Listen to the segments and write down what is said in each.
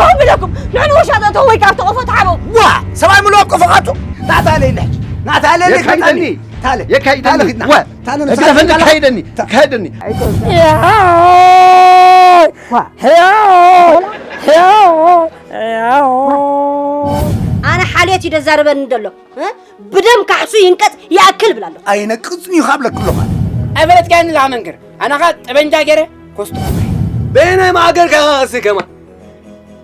ما بلكم نحن وش هذا توي كاف توقفت عبو وا سبعي ملوك فقاتو نعتالي لحج نعتالي لك يكايدني تعالي يكايدني تعالي تعالي كايدني كايدني أنا حاليتي دزاربن ندلو بدم كحسو ينقط يأكل بلالو أين قصني خابلك كله أفلت كان لا منكر أنا قد بنجا جري كوستو بيني ما أقول كاسي كمان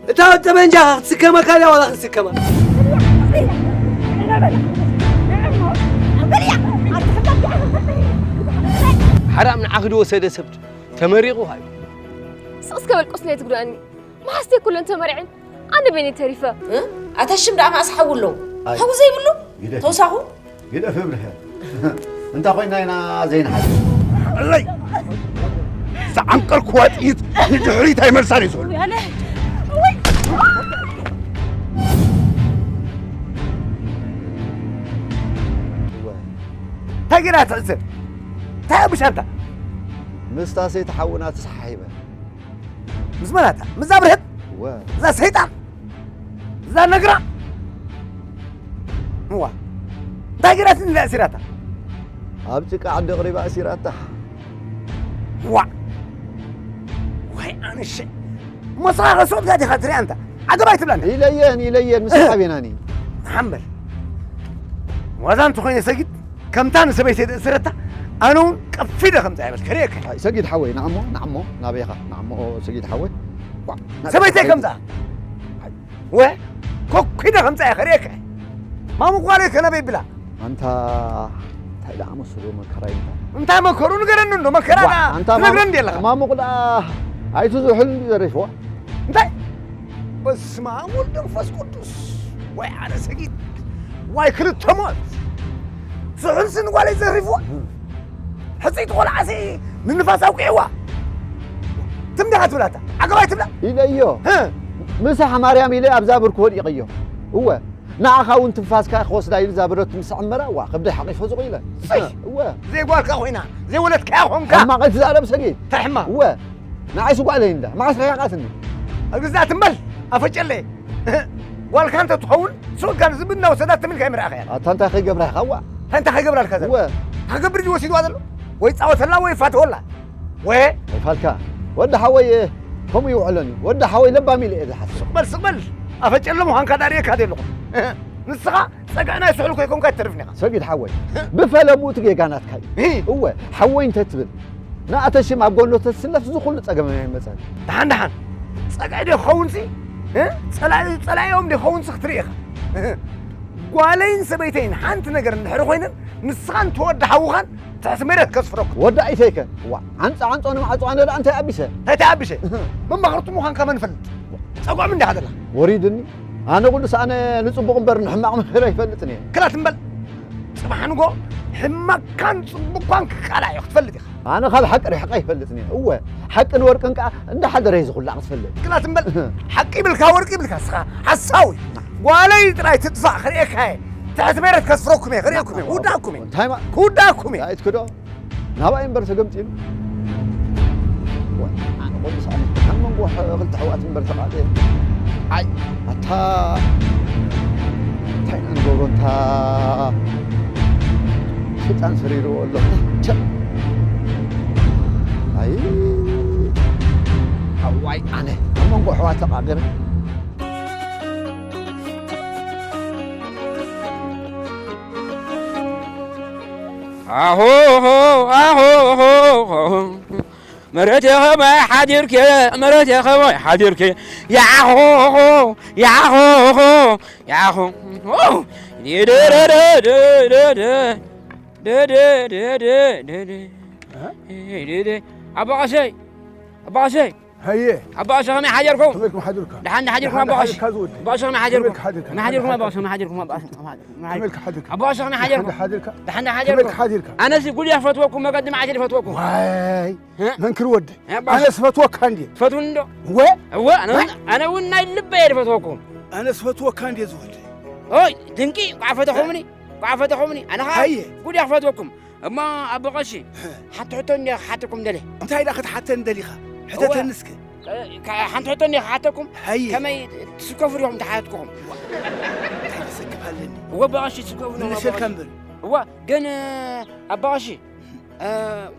أنت بنجا سكما كذا ولا سكما حرام نعقد وسيد سبت تمريقه هاي سأسكب القصني تقولني ما حستي كل أنت مرعين أنا بيني تريفة أتشم دعم أصحاب له هو زي بلو توسعه قد فبرها أنت قلنا هنا زين حاجة الله سعنقر كواتيت دحريت هاي مرسالي زول أنا تاجرها تعزر تابش أنت مستاسي تحونات صحيبة مزمناتها مزابرهت ذا سيطان ذا نقرأ هو تاجرات لا سيراتها أبتك عند قريبة سيراتها واي أنا الشيء مصاغة صوت قاعد خاطري أنت عقبايت بلان إليان مستحبيناني محمد وذان تخوين سجد كم تان سبيت سيرتها أنا كفيدة خمسة بس كريك سجد حوي نعمو نابيخا نعمو سجد حوي سبيت كم ذا و كده خمسة كريك ما مقالك أنا بيبلا أنت تايدا أمسلو مكراين أنت ما كورون قرن إنه ما كرانا أنت نقرن دي لك ما مقلا هاي تزو حلم يزرفوا أنت بس ما أقول نفس قدس واي على سجد واي كل التموت سحنسن ولا يزرفوا حسيت ولا عسي من نفاس أوقعوا تمدحت ولاتا عقبايت بلا إليو ها مسح مريم إلي أبزابر كود يقيو هو ناخاون تنفاس كا خوس دايل زابرت مسح مرا وا قبل حقي فزق إلى هو زي قالك أخوينا زي ولد كاهم كا ما قلت زارب سقيت تحمى هو نعيش وقالين ده ما عسى قاتني الجزات مبل أفجر لي قالك أنت تحول سوق كان زبنا وسدات من كاميرا أخي أنت أخي قبره خوا أنت أخي قبل الكذا هو هقبر دي وسيد هذا ويتصوت الله ويفات ولا وين فالكا ود حوي هم يعلنوا ود حوي لبا ميل إذا حس سقبل أفجر لهم هان كداريك هذه اللغة نسخة سقعنا يسحلك يكون كترفني سقيت حوي بفلمو تجي كانت كاي هو حوين تتبل نا أتشم أبغى له تسلف زخول تجمع مثلا دحن سقعدي خونسي صلاة يوم دي خونس اختريخ قالين سبيتين حنت نقر نحر خوينن نسخان تود حوخان تسميرت كسفرك ودا ايتيك عنص انا ما انا انت ابيسه هاي تابشه من مخرطو مخان كمان فلت صقع من ده هذا وريدني انا اقول انا نصبق نبر نحماق مخير يفلتني كلا تنبل صباح نقول حماق كان صبقان كلا يختفلت انا خذ حق ريح حق يفلتني هو حق الورق انك عند حد ريز كل عقص فلت كلا تنبل حقي بالكا ورقي بالكا حساوي ولا يدري تدفع خريك هاي تعتبرت كسفركم يا خريكم وداكم تايما كوداكم يا ايت كدو نابا ينبر سقمتين انا قلت صار هم نروح قلت حوات ينبر سقاتين اي اتا تاين نقول انت شيطان سريرو والله اي هواي انا هم نروح حوات سقاتين أهو مرتي ما حديرك مرتي ما حديرك يا أهو يا أهو يا أهو أبو عشي أبو عشي هي أبو عشي ما حديركم تبيكم حديركم دحنا حديركم أبو عشي أبو عشي ما حديركم ما حديركم أبو عشي ما حديركم أبو عشي ما حديركم دحنا حديركم أنا سيقول يا فتوكم ما قدم عجل فتوكم واي منكر ودي أنا سفتوك عندي فتون دو هو أنا ونا اللبة يا فتوكم أنا سفتوك عندي زود أوي تنكي قعفتهم أنا هاي قول يا فتوكم أما أبو غشي حتى حتكم دلي أنت هاي داخل حتى ندليخة حتى تنسك حنتحطني حياتكم هي كما تسكفوا اليوم تحياتكم سكب هلني هو بغاشي تسكفوا من الشيء كمل هو كان أبغاشي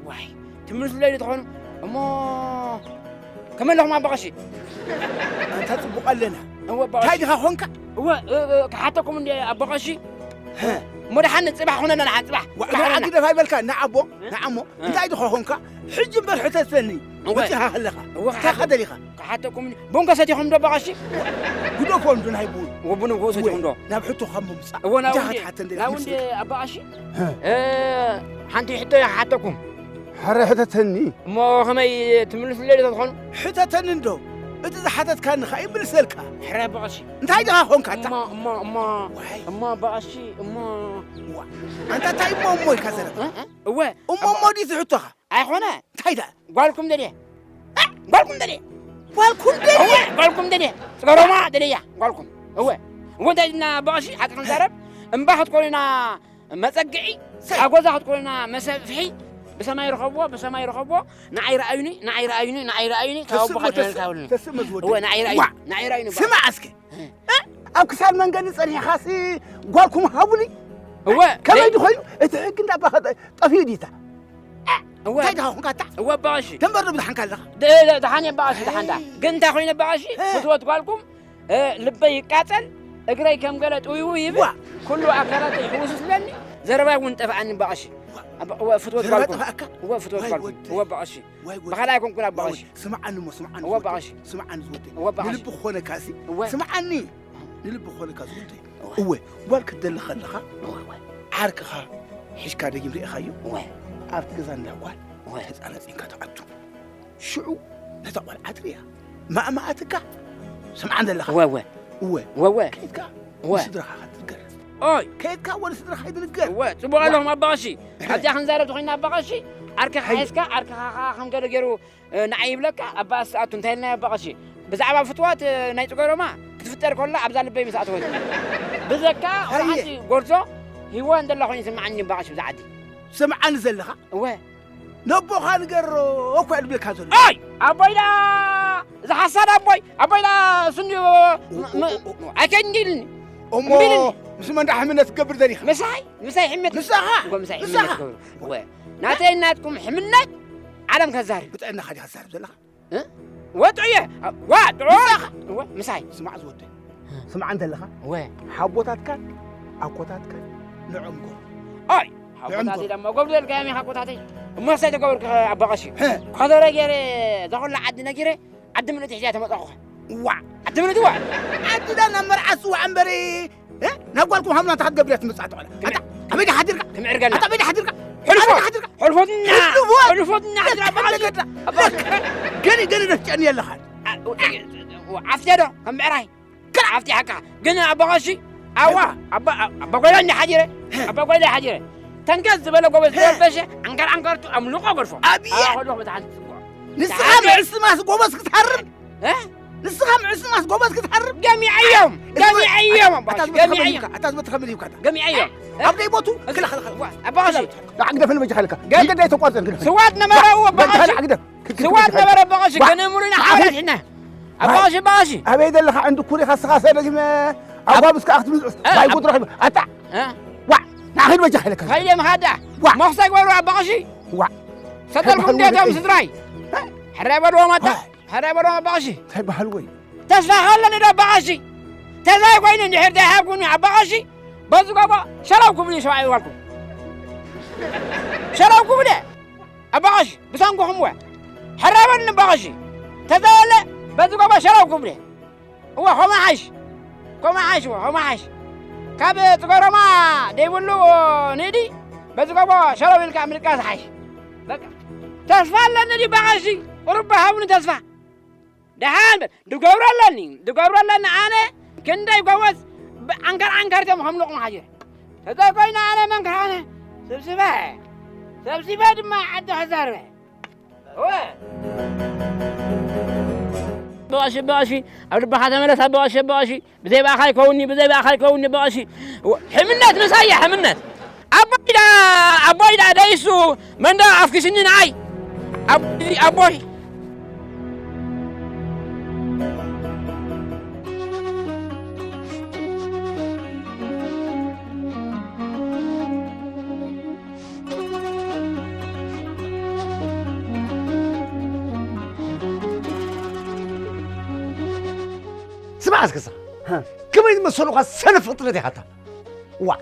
واي تمرس الليل تخون أما كمان لهم أبغاشي أنت تبقى لنا هو بغاشي هاي خونك هو حياتكم اللي أبغاشي ها مو حنا نصبح هنا نصبح وأنا أجد هاي بالك نعبو نعمو أنت هاي خونك حج بالحتة الثاني وتها هلقة تأخذ ليها حياتكم بونك ساتيهم ده بغاشي بدو فون دون هاي بول وبنو غوسة تيهم ده نبحث خمم سا هو لا وندي أبغاشي حنتي حتى حياتكم حرة حتى تهني ما هم تملس الليل تدخل حتى تنندو إذا حدث كان خايب بالسلكة حرة بغاشي أنت هاي خونك حتى ما بغاشي ما أنت تاي مو كسر هو مو دي تحطها أي خونا تايدا قالكم دليل قالكم دليل سكروا ما دليل قالكم هو ده بغاشي حتى نزرب انباح تقولنا مسقعي أقوزها تقولنا مسفحي بسماي رخبوا نعير عيوني كاو بخاطر تسمى هو نعير عيوني سمع اسكي أكثر من قال صريح خاصي قالكم هابولي هو كما يدخل اتحك انت باخذ طفيديتا هو تايدا هون قاطع هو باشي تنبر بدحن كلها ده حني باشي ده حندا كنت اخوينا باشي فتوت قالكم لبي يقاتل اقري كم قالت وي كله اكلات يحوس لني زربا ونطفعني باشي هو فتوت قالكم هو باشي بخلاكم كل باشي سمعني هو باشي سمعني زوتي هو باشي نلب خونا كاسي سمعني نلب خونا كاسي هو بالك دل خلخه عاركها حيش كاد يمري خيو عارك زان لاقوال انا زين كتعتو شعو نتقبل ادريا ما اتك سمعنا لها هو كيتك وسدرها حتقر اي كيتك وسدرها حيدنقر هو تبغى لهم ابغاشي حتى خنزاره تخينا ابغاشي عرك حيسكا عرك خم قالوا نعيب لك ابا ساعه انتهينا ابغاشي بزعبه فتوات ناي تقرما تفتر كلها ابزال بي مساعه وي بزكا وحتي غرزو هو عند الله خوني سمعني ابغاشي بزعدي سمعني زلها هو نبو خانقر اوكو ادبلك هذول اي ابويدا اذا حسن ابويدا سنيو اكنجلني امو مش من حمنه تقبر ذريخه مساي حمت مساها هو ناتي ناتكم حمنت عالم كزاري بتعنا خدي خسار زلها وطعيه هو مساي سمع زودي سمع عند لها هو حبوتات كان اكوتات كان نعم قول اي حبوتاتي لما قبل الكامي حبوتاتي ما سيت قبل ابغاشي خضر غير دخل عندنا غير عد من تحجات ما تاخذ عد من دوا عدنا مرعس وعنبري نقولكم هم تاخذ قبلت مسعت ولا ابيدي حدرك كم عرقنا ابيدي حدرك حلفوتنا قني نحكي يلا خال عفتي هذا كم عراي عفتي حكا قلنا ابغاشي بقول لي حجره بقول لي حجره تنقز بلا قبل باشا انقر املقه غرفه ابي اخذ له بتاع نسخه عسماس قوبس كتحرم نسخه عسماس قوبس كتحرم جميع يوم اتثبت خملي وكذا جميع يوم ابدا يموتوا كل خل ابغاشي عقده في المجي خلك قد يتقوتن سواتنا مرة هو بغاشي سواتنا مرة بغاشي كنا مرينا حالات هنا بغاشي ابيد اللي عنده كوري خاصه لازم ابغى بس اخذ بايقود روح اتا ناخذ وجه لك هاي ما هذا ما خصك ورا بغاشي صدركم ده كم صدراي حرب ورا بغاشي طيب حلوي تسلا خلني ده بغاشي تسلا وين نحر ده هاكوني بغاشي بزقوا شراوكم لي شوي وركم شراوكم ده بغاشي بسانكم هو حرب بغاشي تسلا بزقوا شراوكم ده هو ما عايش كابي تقرما ديبلو نيدي بزقوا شراوي الكامل كاس عايش بقى تسفى لنا دي بغاشي وربها من تسفى دهان دقور لنا أنا كندا يقوس أنكر تم هم لقمة حاجة هذا كوينا أنا منكر أنا سبسبة ما عد هزار بغاشي أربع هذا مرة بغاشي بدي بأخاي كوني بغاشي حمنات مسايا حمنات أبويدا دايسو من دا أفكسني ناي أبوي اسمع اسكسا كما يمسلوا سنة فطرتي حتى وا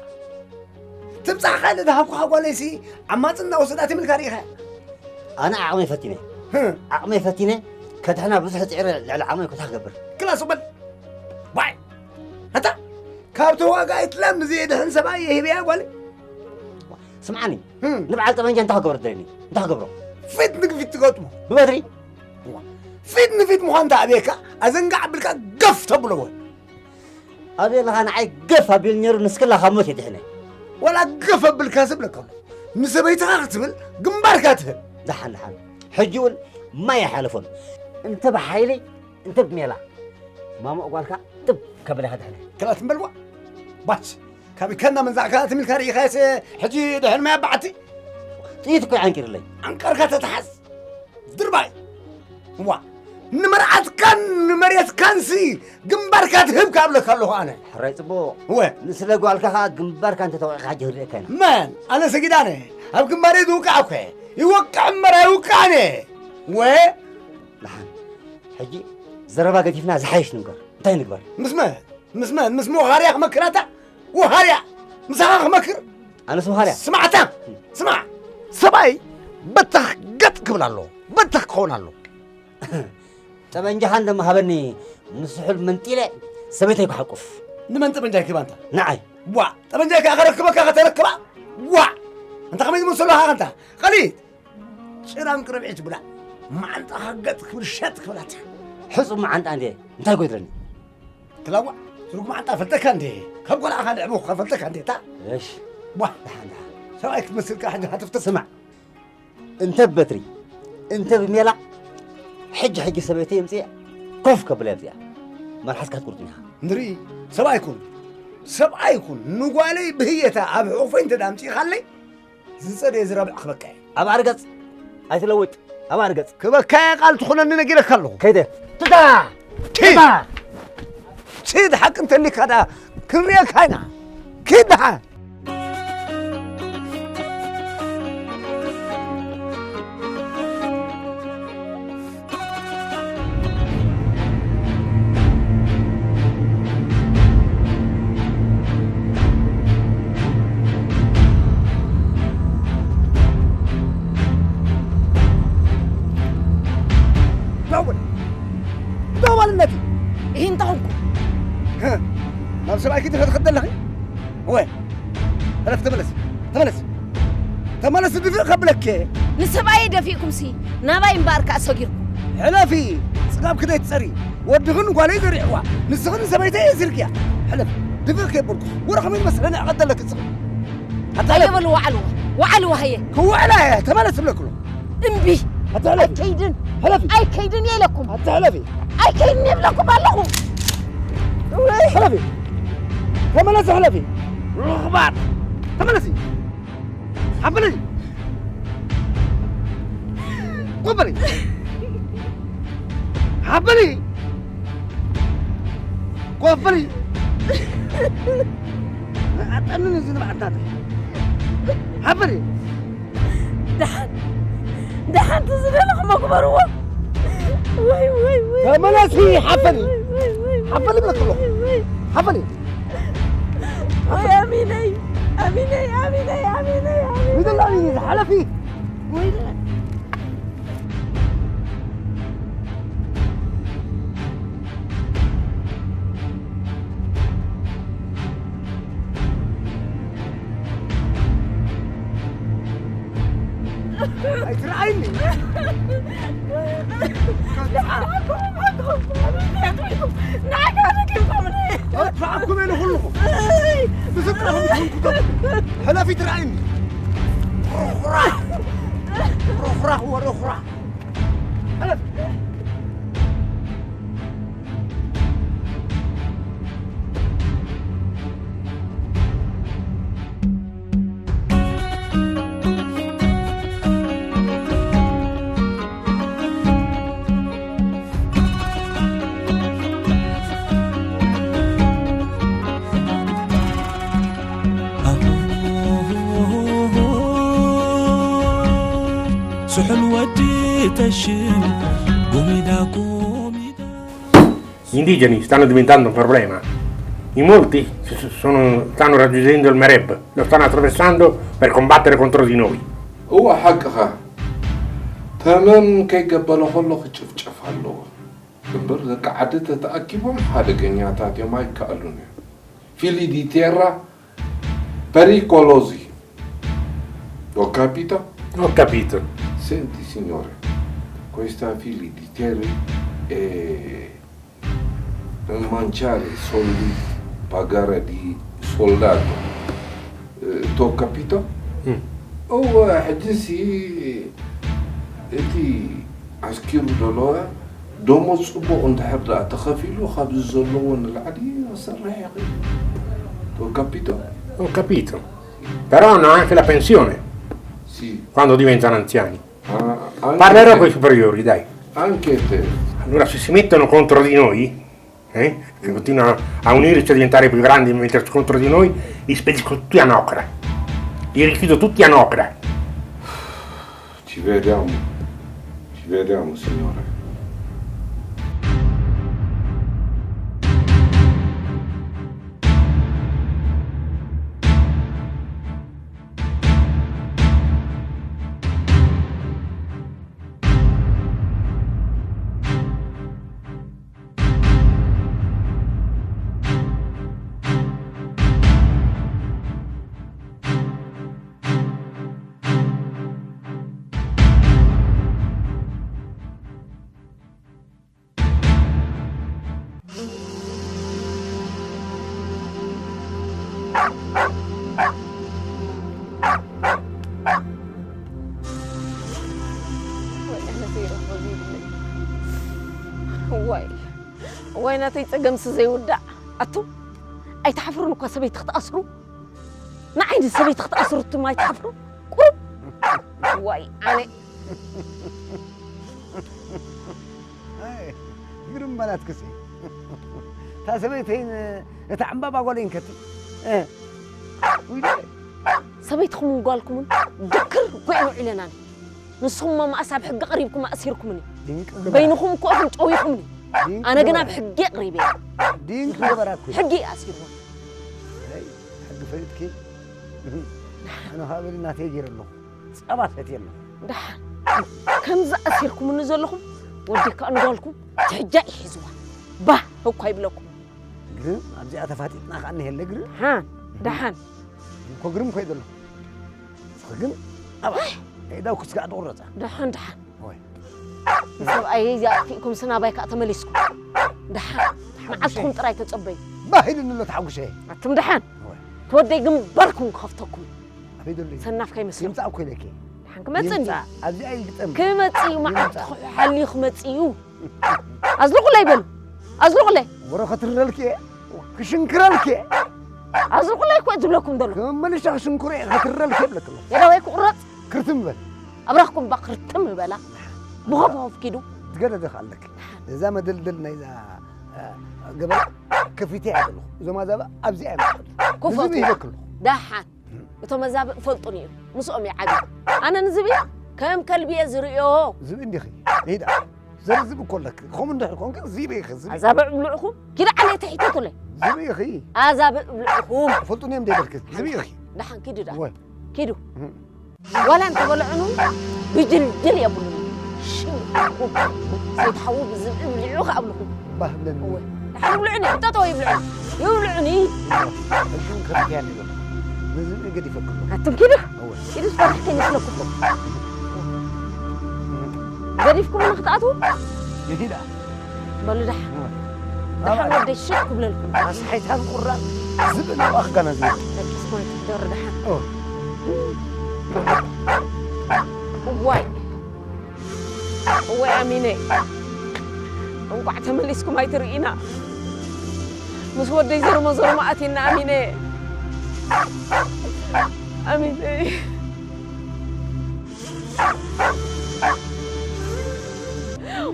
تمسح خالد هاكو حواليسي عماتنا وسداتي من الكاريخة أنا عمي فتينة عمي فتينة كدحنا بس هتعير على عمي كنت هقبر كلا صبل واي هتا كابتو واقعت لم زيد هنسباي هي بيا قولي سمعني نبعل طبعا انت هقبر ديني انت هقبره فيتنك في تقطمه ببدري فيت مهان تعبيك أزنقع بالك قف تبلوه أبي لها أنا عاي قف أبي النير نسكلها خموت يدحنا ولا قف بالكاسب لك نسبيتها اغتبل قنباركاتها دحن حجول ما يحالفون انت بحيلي انت بميلا ماما أقولك تب قبل هذا كلا تنبلوا بس كابي كنا من زعكات من الكاري خايسة حجي دحن ما بعتي تيتك عنكر لي عنكر تتحس درباي وا نمرعت كان نمريت كانسي قنباركات هم قبلك الله أنا حريت بو وين نسلا قولك ها قنبارك أنت توقع حاجة هريك أنا مان أنا سجدانه هب قنباري دوقع أوكي يوقع مرة يوقعني وين لحن حجي زربا قديفنا زحيش نقر انتين نقبر مسمو غاريق مكراتا وهاريا مساق مكر أنا اسمه هاريا سمعتا سمع سباي بتخ قط قبل الله بتخ قون الله طبعا جهان لما هبني مسحول منتيلة سميته يكو حقف نمن طبعا جاي كيف أنت نعم وا طبعا جاي كأغرقبك أغتركبا وا أنت خميس مسلوها أنت قليل شيران قرب عيش بلا ما أنت حقت كل شات كبلات حصل ما عند عندي انت قدرني تلاوع سروق ما أنت فلتك عندي خب ولا أخذ أبوك فلتك عندي تا إيش وا سواء تمثل كأحد هتفتح سمع انت ببتري انت بميلا حج سبيتي مزيع كوف قبل يبزيع ما رح اسكت كورتنها ندري سواء يكون نقولي بهيتا أبعو فين تدامتي خلي زنصر يزرب أخبك أبا أرقص أتلوت أبا أرقص كبكاي قال تخلنا نجي لك خلو كيده تدا تيد حق انت اللي كذا كريك هنا كده دول النبي إيه انت عنكم ها ما بسمع كده خد لها وين انا تملس دفق قبلك نسبعي دفيكم سي نباي مبارك أسوقيركم حلفي صقاب كده يتسري ودغن قالي زريعوا نسخن سبيتي يزرقيا حلف دفق يبرك ورقم المسألة عد لك الصغ حتى يبل وعلوة هي هو عليها تملس بلكلو انبي حتى أي كيدن حلفي أي كيدن يلكم حتى حلفي أي كيدن يبلكم الله حلفي تملس حلفي رغبات تملسي حبلي قبري حبلي قبري أتمنى زين بعداتك حبلي دحن تزرع مقبر وي تملسي حبلي بلك الله حبلي أميني ميد الله أميني حلفي وين ترعيني ادفعكم انا كلكم بزبطهم كلكم حلفي ترعيني رخرة ورخرة حلف سحل ودي تشم قوميدا Gli indigeni stanno diventando un problema. In molti stanno raggiungendo il Mareb, lo stanno attraversando per combattere contro di noi. هو حقها تمام كي قبلوا خلو خشف حلو كبر ذاك عدت تأكيبهم حدا جنياتات يوم هاي كألوني figli di terra pericolosi. Ho capito? Ho capito. Senti signore, questa figli di terra è mangiare soldi, pagare di soldato. Tu ho capito? هو حدثي اتي عسكرو دولار دومو صبو انت حدا تخافيلو خابز الزلون العادي صرح يا اخي تو كابيتو Ho capito. Però hanno anche la pensione. Sì. Quando diventano anziani. Parlerò con i superiori, dai. Anche te. Allora se si mettono contro di noi, che continuano a unirsi a diventare più grandi e mettersi contro di noi, li spedisco tutti a Nocra. Li rifido tutti a Nocra. Ci vediamo signore. ويناتي تقمس زي ودع أتو أي تحفرون كوا سبي تختأسروا نعيد سبي تختأسروا أنتم ما يتحفروا قرب واي أنا قرب بنات كسي تاسبيتين تعم بابا قولين كتي سبي تخمون قالكم ذكر قعوا علينا نصهم ما أساب حق قريبكم ما أسيركم مني بينكم كوفن طويكم أنا قنا بحقي قريبي دينك خبراتكم حقي أسيرهم حق فريدك أنا هذا اللي ناتيجر له صبات فتي له دحان كم أسيركم من نزلهم وديك أنا قالكم تحجي حزوة به هو قايب لكم قرم أبزي أتفاتيتنا خاني هلا قرم ها دحان كو قرم قايد له قرم أبا إذا كنت قاعد أورطه دحان سبأي فيكم سنة بايك أتمليسكم دحان معكم تراي تتصبي باهي لأنه لا تحوق شيء أتم دحان تودي جنباركم خفتكم أبيد اللي سناف كي مسلم يمتع كلك دحان كمتسني أبزي أي قتم كمتسيو ما حلي خمتسيو أزلقوا لي بل أزلقوا لي ورا خاطر لك كشنكرلك أزلقوا لي كويت لكم دلو كم ماليش شنكري خاطر لك لك يا دويك قرط كرتم بل أبراكم بقرتم بلا بغبهم في كيلو تقدر دخلك إذا ما دلدلنا إذا قبل كفيتي عدلو إذا ما ذا أبزي أنا كفوتي دحان إتو مزاب فلطني مسؤمي عبي أنا نزبي كم كلبي يزريو زبي إندي خي هيدا زبي كلك خم ندخل كون زبي خي زبي أزاب بلعكم كده عليه تحتته لي زبي خي أزاب بلعكم فلطني يم ديبرك زبي خي دحان كده ده كده ولا أنت بلعنو بجل يا بلو سيتحول بالزبق بلعوخ قبلكم بهبلن دحين يبلعني حتى تو يبلعني الحين خليك يعني لازم قد يفكر هتم كده كده فرحتني مثلكم قريفكم من خطأتوا يهيدا بلو دحين بدي الشكم لكم صحيت هذا القرآن زبن وأخقنا زبن اسمعي تقدر دحين واي أمينة وقعت تمليسكم هاي ترينا مش ودي زر مزر ما أتينا أمينة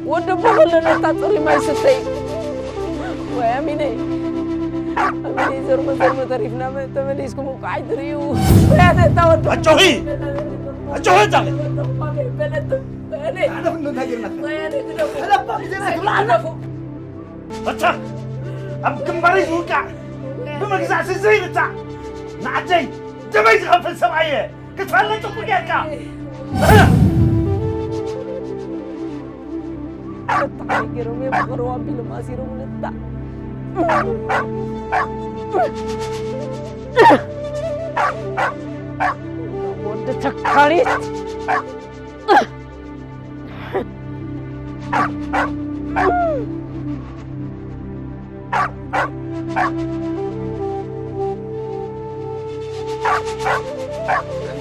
ودي بقولنا تطري ما يستي واي أمينة زر مزر ما تعرفنا ما تمليسكم وقعت تريو يا تود أجوهي تعال أنا في النهاية هلا بقى زينك بالعنف بتاع أبكم بريز وقع بمجزع سزين بتاع نعجي دميز غفل سمعية كتفعل لك بقياك تعيقرهم يبغروا بيلو ما سيروا للتا ود تكاريت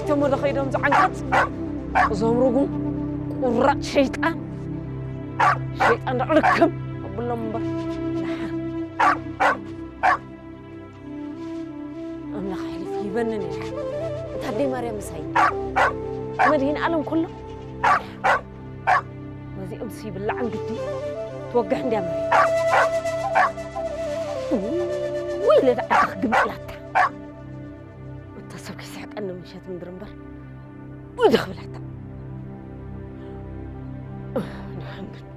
تمر خيرهم زعنكت زمرقوا قرات شيطان ركب أبو لمبر أملاك حلف يبنني تهدي مريم سعيد مدين ألم كله وزي أمسي بالله عن قدي توقع عندي مريم ويلي لا أخدم لك وتصبك سحق أنه مشيت من درنبر ودخل حتى الحمد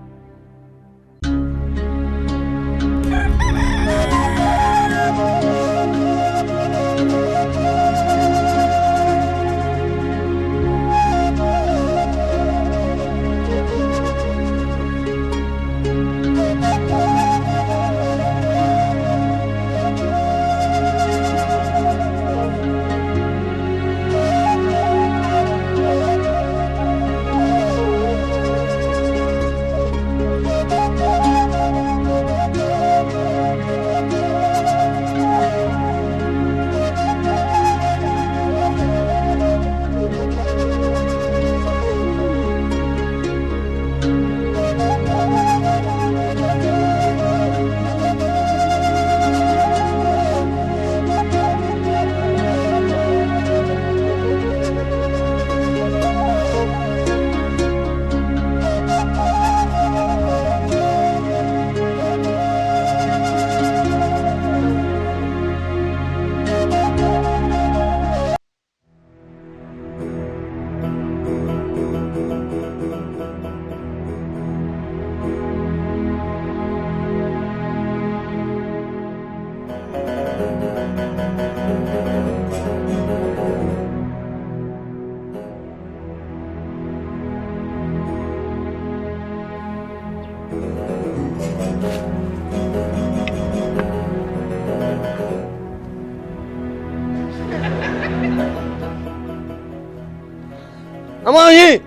أماني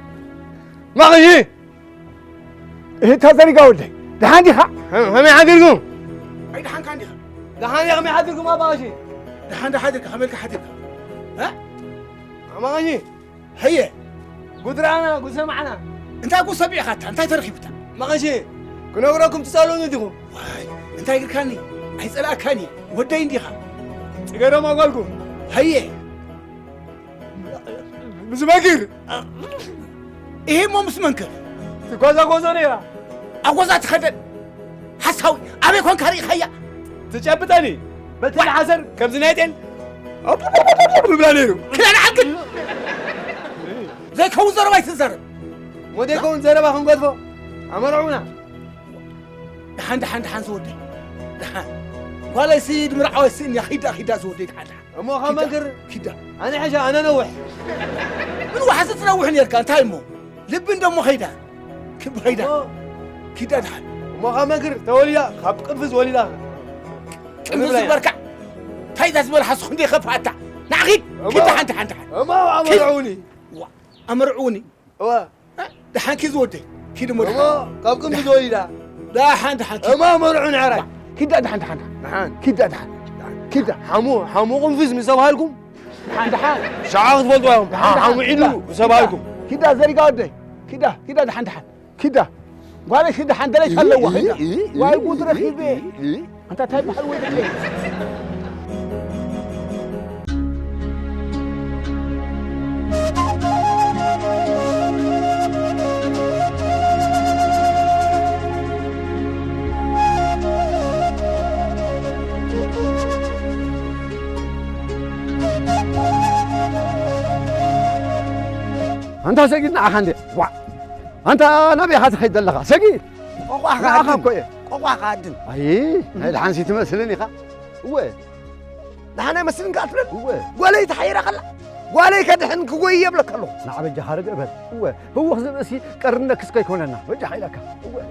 ماغي إيه تهزري قولي دهان دي خا همي حديركم أي دهان كان دي خا دهان يا همي حديركم ما باشي دهان ده حديرك خميلك حديرك ها أماني هي قدرانا قد سمعنا أنت أقول سبيع خاطر أنت ترخيبتا ماغي كنا وراكم تسألون يدكم واي أنت يقول كاني عايز ألا كاني ودين دي خا تقدروا ما قالكم هي بس ما كير إيه مو مسمنكر تقوزا قوزانيرا أقوزا تخدن حساوي أبي كون كاري خيا تجابتني بتل حسر كم زنايتين بلانيرو كلا عقل زي كوزر ما يتزر مودي كون زربا هم قدفو أمرعونا دحان زودي دحان ولا يصير مرعوي سن يا خيدا زودي دحان أمو خمكر كده أنا حاجة أنا نوح من واحد تروحني يركان تايمو لبن دمو خيدا كب خيدا كده دحان أمو خمكر توليا خب قفز وليلا قفز بركع تايدا زبر حسون دي خفاتا نعقيد كده حنت أمو أمرعوني أمرعوني دحان كي زودي كده مرحبا أمو خب قفز وليلا دحان أمو أمرعوني عراي كده دحان كده دحان كده حمو قنفز من سبهالكم دحان شعاغ تفضوهم حمو عيدو سبهالكم كده زري قاعد كده دحان كده ولا كده دحان ده ليش هلو كده واي قدره خيبه انت تايب حلو ليه أنت سجيت نعخندي أنت نبي هذا خيد الله سجيت أخاك كويه قوا قادن اي دحان سي تمثلني خا وي دحان يمثلن قاتل وي قولي تحير خلا قولي كدحن كوي يبلك له نعم جهارك ابد وي هو خزم اسي قرنك اسكي كوننا وجه حيلك وي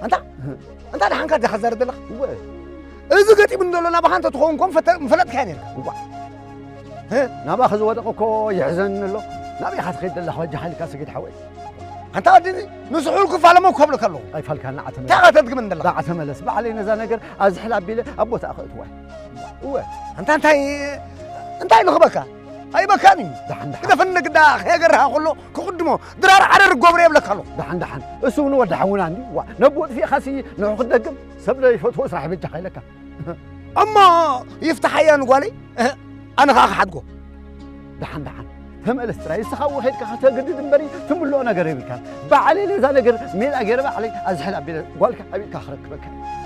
انت دحان كد خزر دلك وي اذا قتي من دولنا بخانت تخونكم فلت كان يرك ها نبا خذ ودقكو يحزن له نبي خد خيد الله وجه حيلك اسكي حوي انت ودي نسحولك فعلا كبل كله اي فالك نعتم تاغتك من دلك دعت ملس بعلي نزا نجر ازحل ابي ابو تاخذ وي انت نخبك اي مكاني دحن كده فنك دا خيغرها كله كقدمه درار عرر غبري يبلك له دحن اسو نو دحون عندي نبوت في خاسي ناخذ دقم سبله يفوت وسرح بجح حيلك اما يفتح عيان قولي انا خاخ حدقو دحن تملس تراي سخاو خيدك خاطر قد دمبري تملو انا قريب كان بعلي لذا نجر مين اقرب علي ازحل ابي قولك ابي كخرك بك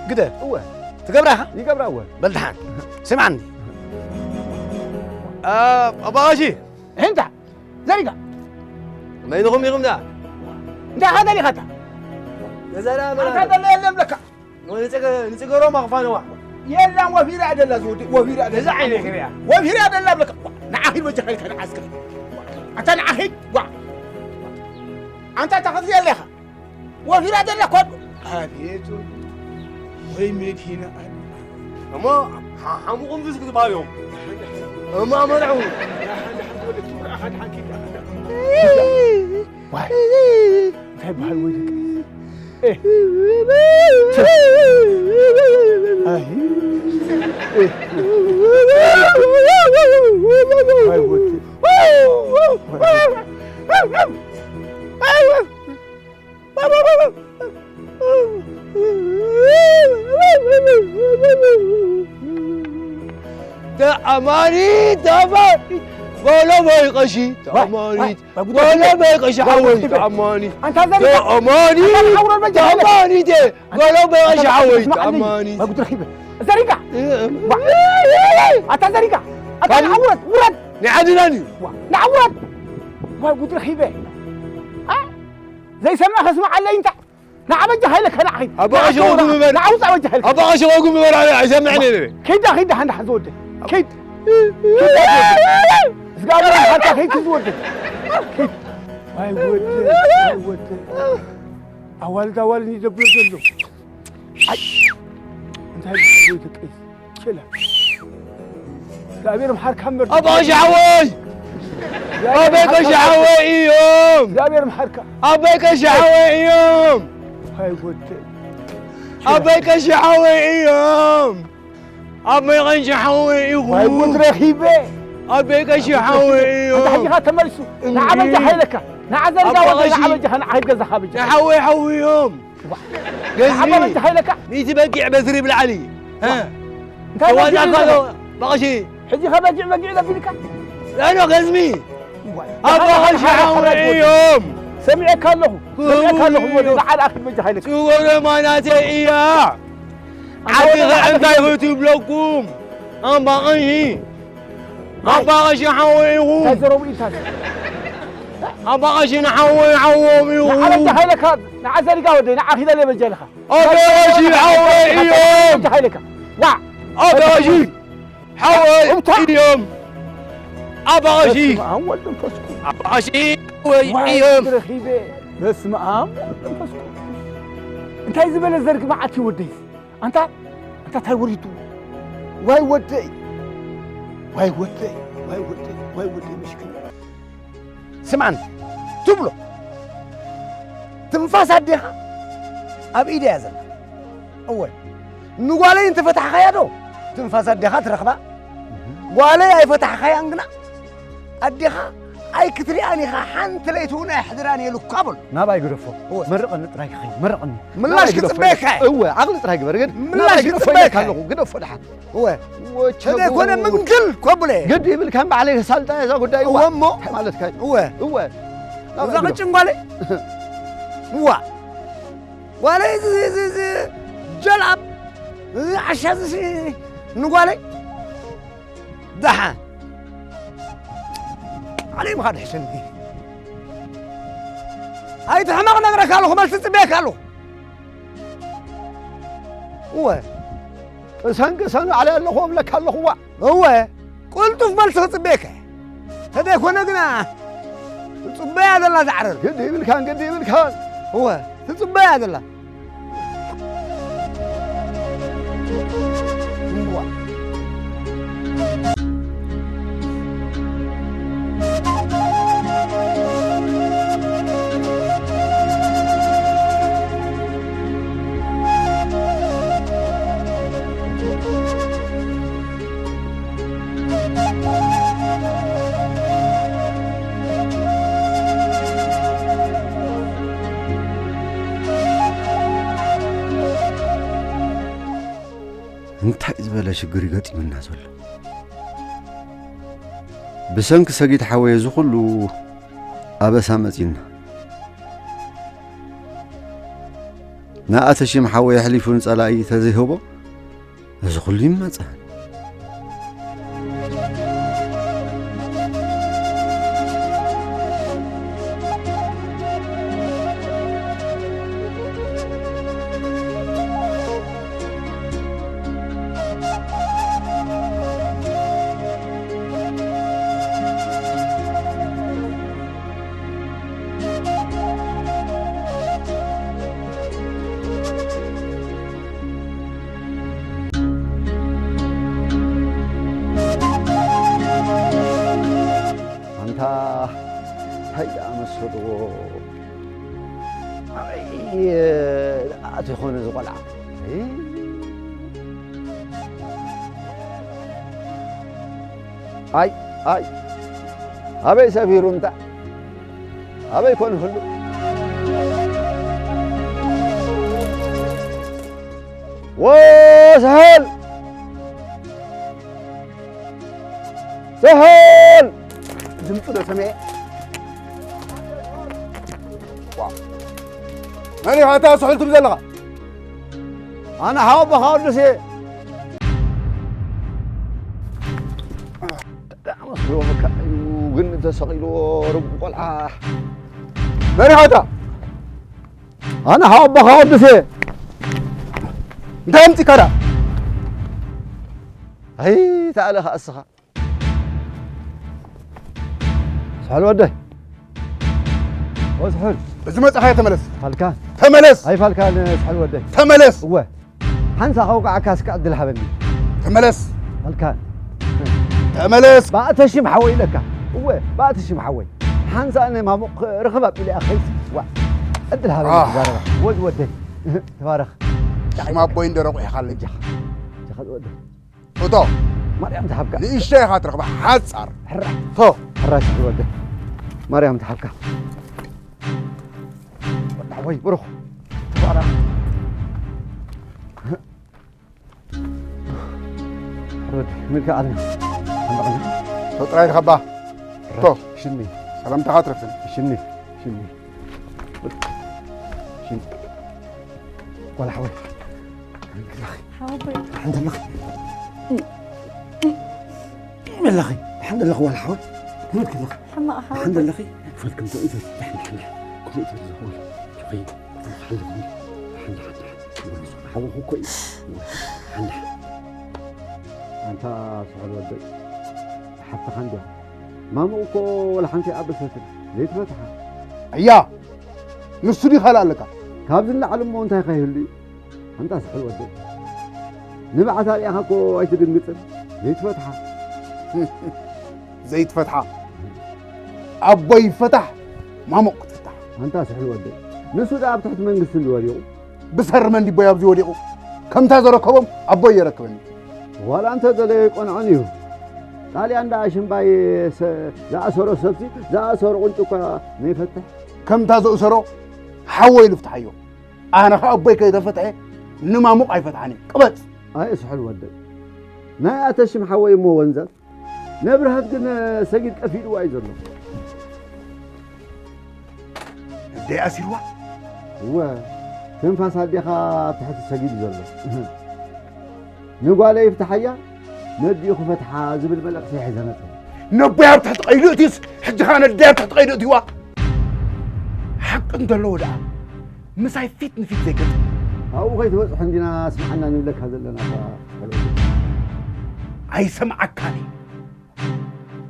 كده هو تقبرها يقبر اول بلدحان سمعني أباشي انت زرقا ما ينغم يغم ده ده هذا اللي خطا يا زلمة هذا اللي يلملك نسيق روما غفان واحد يلا وفي رعد الله زودي وفي رعد زعلي كذا وفي رعد الله بلك نعاهد وجهك انا عسكري انت نعاهد انت تاخذ لي لها وفي رعد الله كود هذه وي ميت هنا أما حمقهم فيزك تبايهم أما منعوا احد حكي واحد طيب هالويدك ايه أماني تماني ولا ما يقشي أماني ولا ما يقشي حويت أماني أماني أماني ده ولا ما يقشي حويت أماني ما قلت رخيبة زريقة أنت زريقة أنت نعورت ورد نعدلني نعورت ما قلت رخيبة زي سماخ اسمع علي أنت نعم جهلك أنا عين أبغى أشوفك من برا نعوز أوجه لك أبغى أشوفك من برا سمعني كده أنا حزودك كده زقابر حتى هيك زودك واي ود أول يدبر له أنت هاي حزودك إيه شيلها زقابر محار كمر أبغى أشعوي أبغى أشعوي يوم زقابر محار أبغى أشعوي يوم هاي ود أبغى أشعوي يوم أبغى أشعوي يوم هاي ود رخيبة أبيك أشحوي أنت حقيقة تملسوا نعم جهلك نعم زرقا نعم جهل عهد جزا خابج حوي حوي يوم نعم جهلك ميتي بقيع بثري بالعلي ها انت هذا بغشي حجي خباجع بقيع فيك أنا غزمي أبغى أشحوي يوم سمعك له ودي على أخي بجهلك شو ما ناتي إياه عبي أنت يوتيوب لكم أبغى أبغى أشحوي تزروا إنسان أبغى أشحوي عومي نعم جهلك هذا نعم زرقا ودي نعم أخي ذا بجهلك أبغى أشحوي يوم جهلك وا أبغى أشحوي يوم أبغى أشي أول تنفسكم أبغى أشي يوم رخيبة بس ما تنفسكم أنت إذا بلا زرق ما عاد ودي أنت تاوريتو واي ودي مشكلة سمعني تبلو تنفاس هديها أب إيدي يا زلمة أول نقولي أنت فتح خيادو تنفاس هديها ترخبا قولي أي فتح خيانقنا هديها أي كترياني حنت ليتونا يحضراني له قبل ما باي يقرفوا مرقني طراي خي مرقني ملاش كتبيك هو عقل طراي برقد ملاش كتبيك له قدف لحد هو هذا يكون منقل قبله قد يبل كان عليه سالته اذا قد هو امه مالتك هو لا قچن قالي هو ولا زي جلب عشاز نقولي دحان علي ما حسني هاي تحمق نقرا قالوا ما تسبيك قالوا هو سنقسنا على اللخوم لك اللخوة هو قلت في ملسخ صبيك هذا كنا قنا تصبي هذا الله تعرف قدي بالكان هو تصبي هذا الله እንታይ ዝበለ ሽግር ይገጥምና ዘሎ ብሰንኪ ሰጊድ ሓወየ ዝኹሉ ኣበሳ መፂና ንኣተሽም ሓወየ ሕሊፉን ጸላኢ ተዘይህቦ እዚ ኩሉ ይመፀን هيا مسدو أتخون زغلع أي أبي سفير أنت أبي يكون هلو وسهل سهل زمطنا سمع ماني هاتا سحلتم زلغة أنا حاول بخاول نسي دعم صلوبك وقلت سقيلو رب قلعة ماني هاتا أنا حاول بخاول نسي انت امتي كرا هي تعال أسخى سحل وده وسحل بس ما تخيل تملس فالكان تملس هاي فالكان سحل وده تملس هو حنسى خوك عكاس قد الحبني تملس فالكان تملس بقى تشم حوي لك هو بقى تشم حوي حنسى أنا ما مق رخبة بلي أخي قد الحبني ود وده تبارك ما بوين درق يخلي جخ وده فوتو مريم تحبك ليش شيء خاطرك حصر تو حراش وده مريم تحبك وي بروح تبارك ملك عدنا عندنا تو تراي خبا تو شني سلام تخاطرك شني ولا حوي الحمد لله من الأخي الحمد لله ولا حوي ملك الله الحمد لله أخي فلكم تو إذا تحمل كل إذا زهول شوفي حاول هو كويس أنت سؤال ودي حتى عندي ما موكو ولا حنتي أبى ستر ليه تفتحها أيا نسودي خلال لك كابز اللي على مو أنت خير لي أنت سؤال ودي نبعث على أخاكو أي تدين مثل ليه تفتحها زي تفتحها أبوي فتح ما موك تفتح أنت سؤال ودي نسود أب تحت من قصة الوريو بسهر من دي بويا بزي وريقو كم تزركبهم أبوي يركبني ولا أنت ذلك أنا عنيو قالي عند عشان باي لا أسره سبتي لا أسره قلت كا نيفتح كم تازو أسره حوي لفتحيو أنا خأبوي كي تفتحي نما موقع يفتحني قبط أي سحل ودي ما أتشم حوي مو ونزل نبرهت قلنا سجد كفيل وايزر له دي أسيروا هو تنفس هديها تحت السجد زله نقول يفتحيا ندي خو فتحة زبل ملق سيح زمته نبيها تحت قيلوتيس حج خان الدار تحت قيلوتي وا حق انت لو دا مساي فيت زي كده أو غيت بس عندنا سمعنا نملك هذا لنا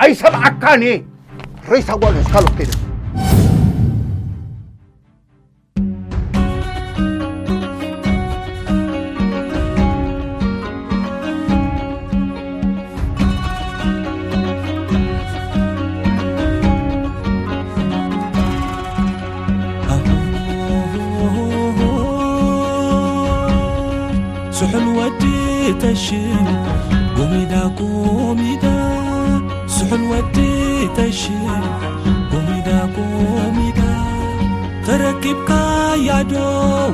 أي سمعك كاني رئيس أول إسكالو كده سحل ودي تشين قوميدا سحل ودي تشين قوميدا تركب كايادو